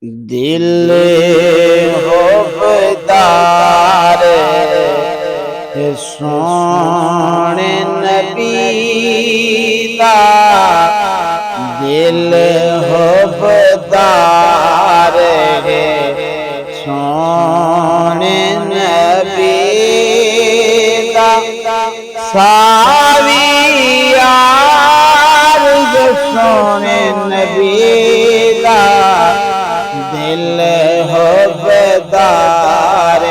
دل حبدار سونے نبی دا، دل حبدار سونے نبی دا، ساوی یار سونے نبی دا، دل حبدار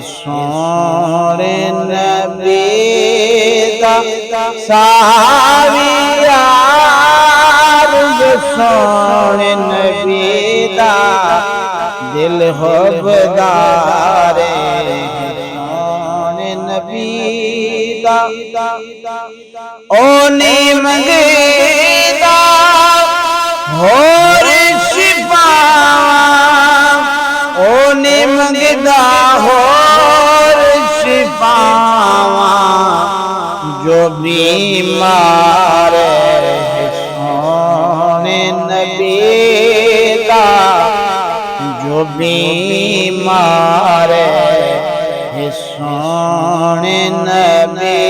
سونے نبی دا، ساوی یار سونے نبی دا، دل حبدار سونے نبی دا، اونی منگیدا ہور شفاواں، اونی منگدا ہور شفاواں، جو بیمار سونے نبی دا، جو بیمار سونے نبی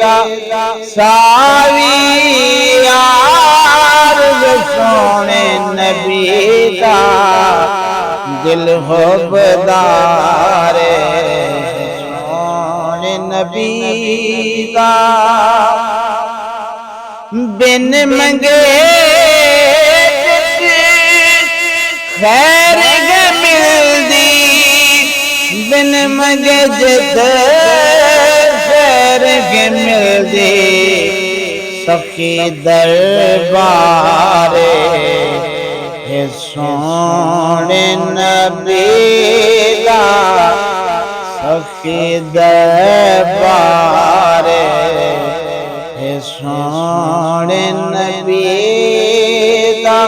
دا، ساوی یار سونے نبی دا، دل حبدار سونے نبی دا، بن منگے خیر ملدی، بن منگے جت خیر ملدی، سخی دربار سونے نبی دا، سخی دربار سونے نبی دا،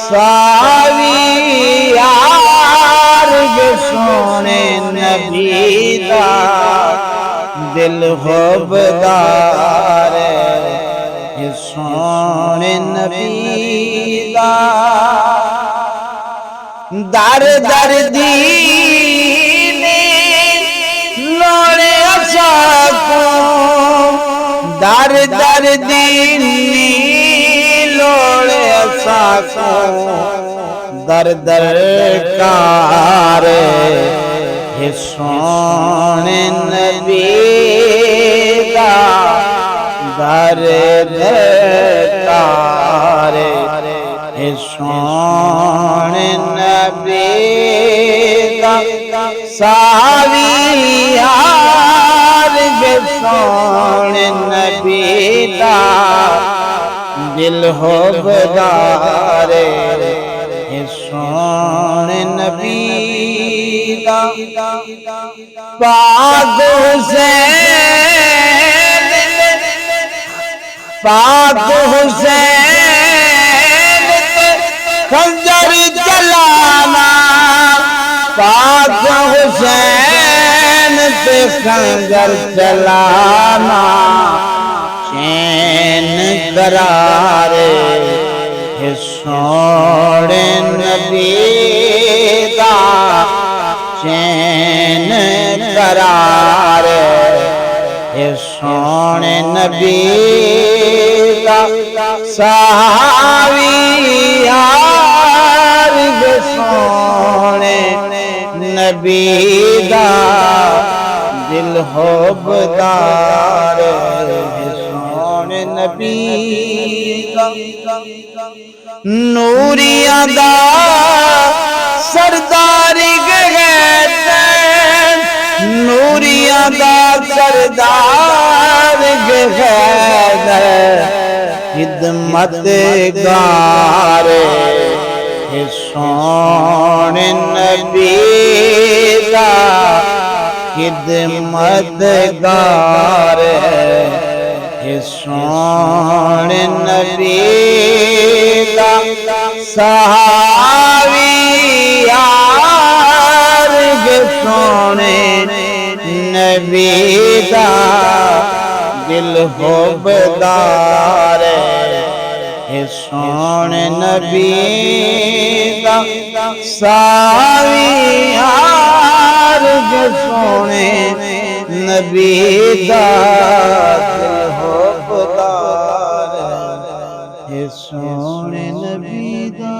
ساوی یار سونے نبی دا، دل حبدار سونے نبی دا، در در دین لوڑے ساکوں، در در دین لوڑے ساکوں، در در کار سونے نبی دا، در در کار سونے نبی دا، ساوی یار سونے نبی دا، دل حبدار سونے نبی دا، پاک حسین پاک حسین خنجر چلانا، پاک حسین تے خنجر چلانا، چین قرار سونے نبی دا، چین قرار سونے نبی دا، ساوی یار سونے نبی دا، دل حبدار سونے نبی دا، نوریاں دا سرداری گہتن، نوریاں دا سردار گہتن، خدمت گار سونے نبی دا، خدمت گار سونے نبی دا، ساوی یار سونے نبی دا، دل حبدار سونے نبی دا ساوی یار کے سونے نبی دا دل حبدار ہے سونے نبی دا